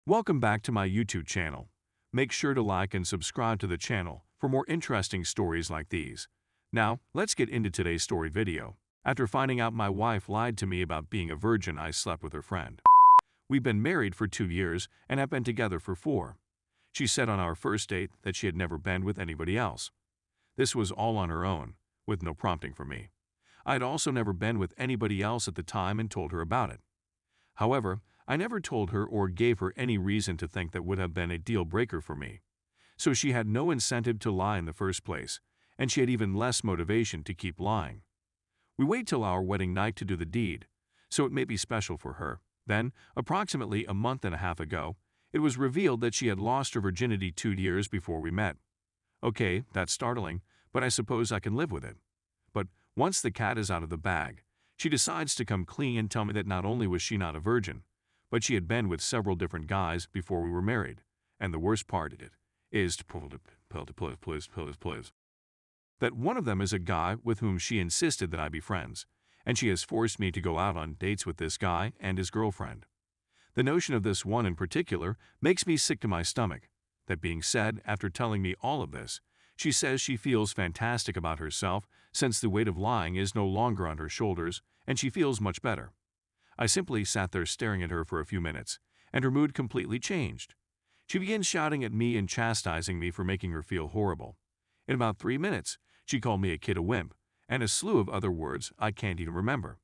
Welcome back to my YouTube channel. Make sure to like and subscribe to the channel for more interesting stories like these. Now, let's get into today's story video. After finding out my wife lied to me about being a virgin, I slept with her friend. We've been married for 2 years and have been together for 4. She said on our first date that she had never been with anybody else. This was all on her own, with no prompting from me. I had also never been with anybody else at the time and told her about it. However, I never told her or gave her any reason to think that would have been a deal breaker for me. So she had no incentive to lie in the first place, and she had even less motivation to keep lying. We wait till our wedding night to do the deed, so it may be special for her. Then, approximately a month and a half ago, it was revealed that she had lost her virginity 2 years before we met. Okay, that's startling, but I suppose I can live with it. But once the cat is out of the bag, she decides to come clean and tell me that not only was she not a virgin, but she had been with several different guys before we were married. And the worst part of it is that one of them is a guy with whom she insisted that I be friends, and she has forced me to go out on dates with this guy and his girlfriend. The notion of this one in particular makes me sick to my stomach. That being said, after telling me all of this, she says she feels fantastic about herself since the weight of lying is no longer on her shoulders and she feels much better. I simply sat there staring at her for a few minutes, and her mood completely changed. She begins shouting at me and chastising me for making her feel horrible. In about 3 minutes, she called me a kid, a wimp, and a slew of other words I can't even remember.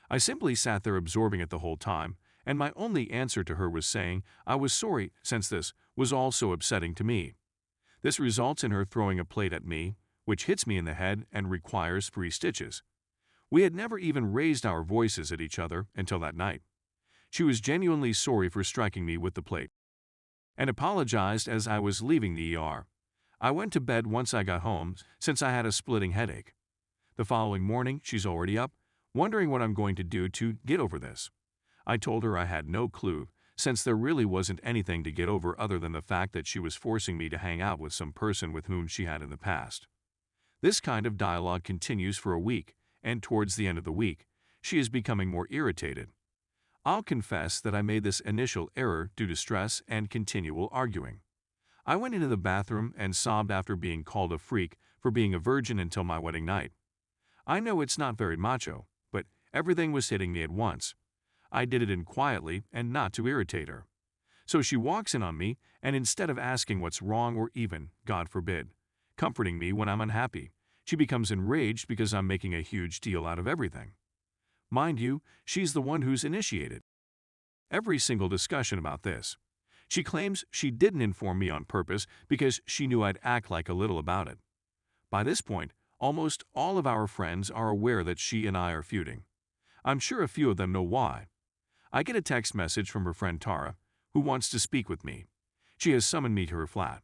I simply sat there absorbing it the whole time, and my only answer to her was saying I was sorry since this was all so upsetting to me. This results in her throwing a plate at me, which hits me in the head and requires 3 stitches. We had never even raised our voices at each other until that night. She was genuinely sorry for striking me with the plate and apologized as I was leaving the ER. I went to bed once I got home since I had a splitting headache. The following morning, she's already up, wondering what I'm going to do to get over this. I told her I had no clue, since there really wasn't anything to get over other than the fact that she was forcing me to hang out with some person with whom she had in the past. This kind of dialogue continues for a week, and towards the end of the week, she is becoming more irritated. I'll confess that I made this initial error due to stress and continual arguing. I went into the bathroom and sobbed after being called a freak for being a virgin until my wedding night. I know it's not very macho, but everything was hitting me at once. I did it in quietly and not to irritate her. So she walks in on me, and instead of asking what's wrong or even, God forbid, comforting me when I'm unhappy, she becomes enraged because I'm making a huge deal out of everything. Mind you, she's the one who's initiated every single discussion about this. She claims she didn't inform me on purpose because she knew I'd act like a little about it. By this point, almost all of our friends are aware that she and I are feuding. I'm sure a few of them know why. I get a text message from her friend Tara, who wants to speak with me. She has summoned me to her flat.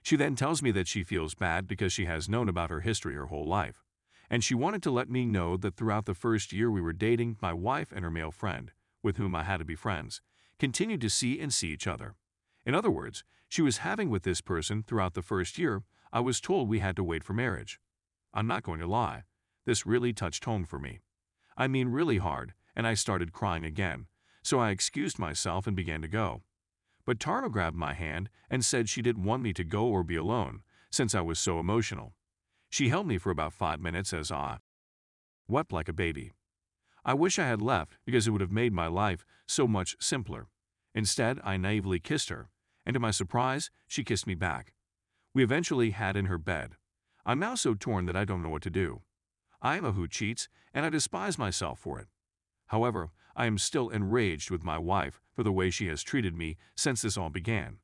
She then tells me that she feels bad because she has known about her history her whole life, and she wanted to let me know that throughout the first year we were dating, my wife and her male friend, with whom I had to be friends, continued to see each other. In other words, she was having with this person throughout the first year. I was told we had to wait for marriage. I'm not going to lie, this really touched home for me. I mean really hard, and I started crying again, so I excused myself and began to go. But Tara grabbed my hand and said she didn't want me to go or be alone, since I was so emotional. She held me for about 5 minutes as I wept like a baby. I wish I had left because it would have made my life so much simpler. Instead, I naively kissed her, and to my surprise, she kissed me back. We eventually had in her bed. I'm now so torn that I don't know what to do. I am a who cheats, and I despise myself for it. However, I am still enraged with my wife for the way she has treated me since this all began.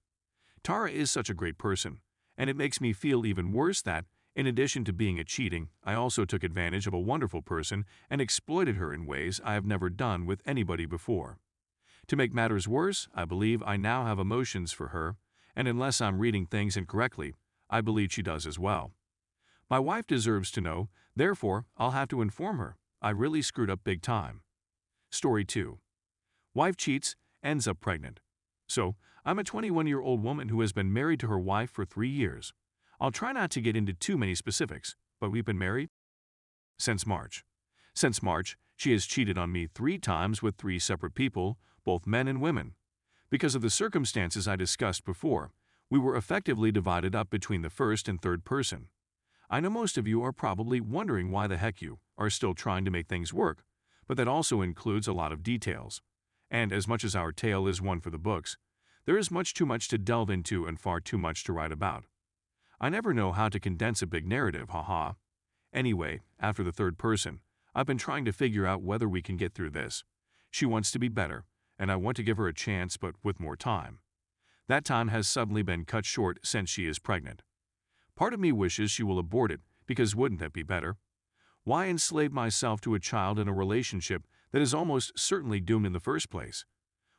Tara is such a great person, and it makes me feel even worse that, in addition to being a cheating, I also took advantage of a wonderful person and exploited her in ways I have never done with anybody before. To make matters worse, I believe I now have emotions for her, and unless I'm reading things incorrectly, I believe she does as well. My wife deserves to know, therefore I'll have to inform her. I really screwed up big time. Story 2. Wife cheats, ends up pregnant. So, I'm a 21-year-old woman who has been married to her wife for 3 years. I'll try not to get into too many specifics, but we've been married since March. Since March, she has cheated on me 3 times with 3 separate people, both men and women. Because of the circumstances I discussed before, we were effectively divided up between the first and third person. I know most of you are probably wondering why the heck you are still trying to make things work, but that also includes a lot of details. And as much as our tale is one for the books, there is much too much to delve into and far too much to write about. I never know how to condense a big narrative, haha. Anyway, after the third person, I've been trying to figure out whether we can get through this. She wants to be better, and I want to give her a chance, but with more time. That time has suddenly been cut short since she is pregnant. Part of me wishes she will abort it, because wouldn't that be better? Why enslave myself to a child in a relationship that is almost certainly doomed in the first place?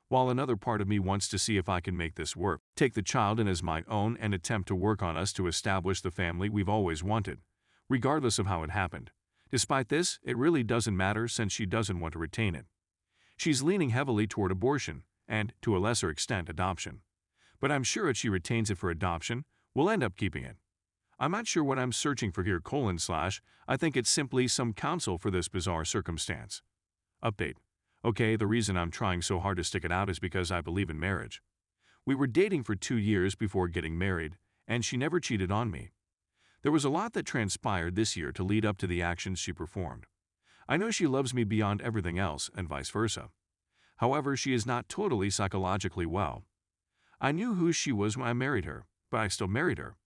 While another part of me wants to see if I can make this work, take the child in as my own and attempt to work on us to establish the family we've always wanted, regardless of how it happened. Despite this, it really doesn't matter since she doesn't want to retain it. She's leaning heavily toward abortion, and, to a lesser extent, adoption. But I'm sure if she retains it for adoption, we'll end up keeping it. I'm not sure what I'm searching for here, / I think it's simply some counsel for this bizarre circumstance. Update. Okay, the reason I'm trying so hard to stick it out is because I believe in marriage. We were dating for 2 years before getting married, and she never cheated on me. There was a lot that transpired this year to lead up to the actions she performed. I know she loves me beyond everything else, and vice versa. However, she is not totally psychologically well. I knew who she was when I married her, but I still married her.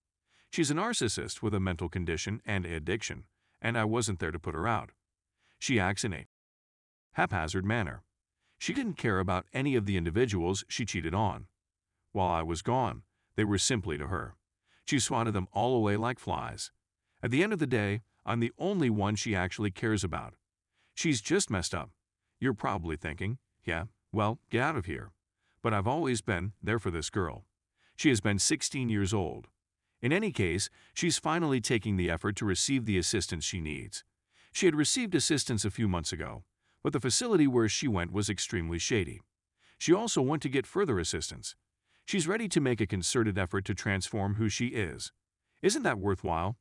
She's a narcissist with a mental condition and an addiction, and I wasn't there to put her out. She acts in a haphazard manner. She didn't care about any of the individuals she cheated on. While I was gone, they were simply to her. She swatted them all away like flies. At the end of the day, I'm the only one she actually cares about. She's just messed up. You're probably thinking, yeah, well, get out of here. But I've always been there for this girl. She has been 16 years old. In any case, she's finally taking the effort to receive the assistance she needs. She had received assistance a few months ago, but the facility where she went was extremely shady. She also went to get further assistance. She's ready to make a concerted effort to transform who she is. Isn't that worthwhile?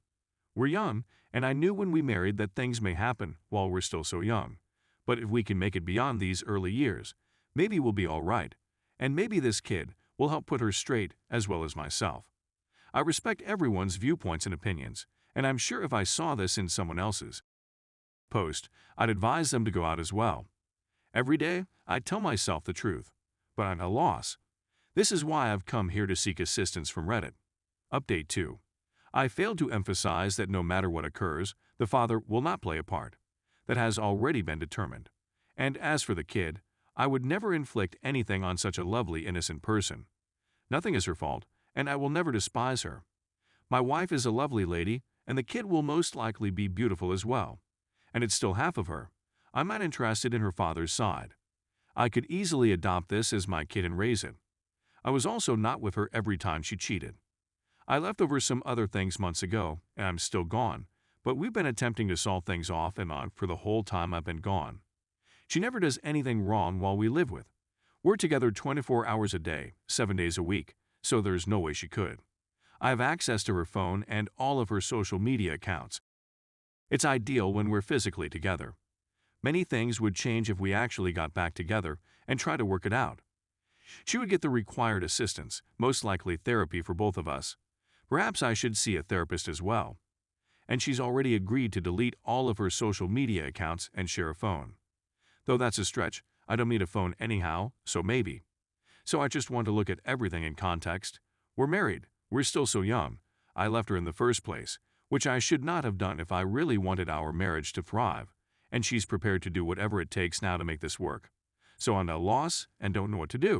We're young, and I knew when we married that things may happen while we're still so young. But if we can make it beyond these early years, maybe we'll be all right. And maybe this kid will help put her straight as well as myself. I respect everyone's viewpoints and opinions, and I'm sure if I saw this in someone else's post, I'd advise them to go out as well. Every day, I tell myself the truth, but I'm at a loss. This is why I've come here to seek assistance from Reddit. Update 2. I failed to emphasize that no matter what occurs, the father will not play a part. That has already been determined. And as for the kid, I would never inflict anything on such a lovely, innocent person. Nothing is her fault, and I will never despise her. My wife is a lovely lady, and the kid will most likely be beautiful as well. And it's still half of her. I'm not interested in her father's side. I could easily adopt this as my kid and raise it. I was also not with her every time she cheated. I left over some other things months ago, and I'm still gone, but we've been attempting to solve things off and on for the whole time I've been gone. She never does anything wrong while we live with. We're together 24 hours a day, 7 days a week, so there's no way she could. I have access to her phone and all of her social media accounts. It's ideal when we're physically together. Many things would change if we actually got back together and tried to work it out. She would get the required assistance, most likely therapy for both of us. Perhaps I should see a therapist as well. And she's already agreed to delete all of her social media accounts and share a phone. Though that's a stretch, I don't need a phone anyhow, so maybe. So I just want to look at everything in context. We're married. We're still so young. I left her in the first place, which I should not have done if I really wanted our marriage to thrive, and she's prepared to do whatever it takes now to make this work. So I'm at a loss and don't know what to do.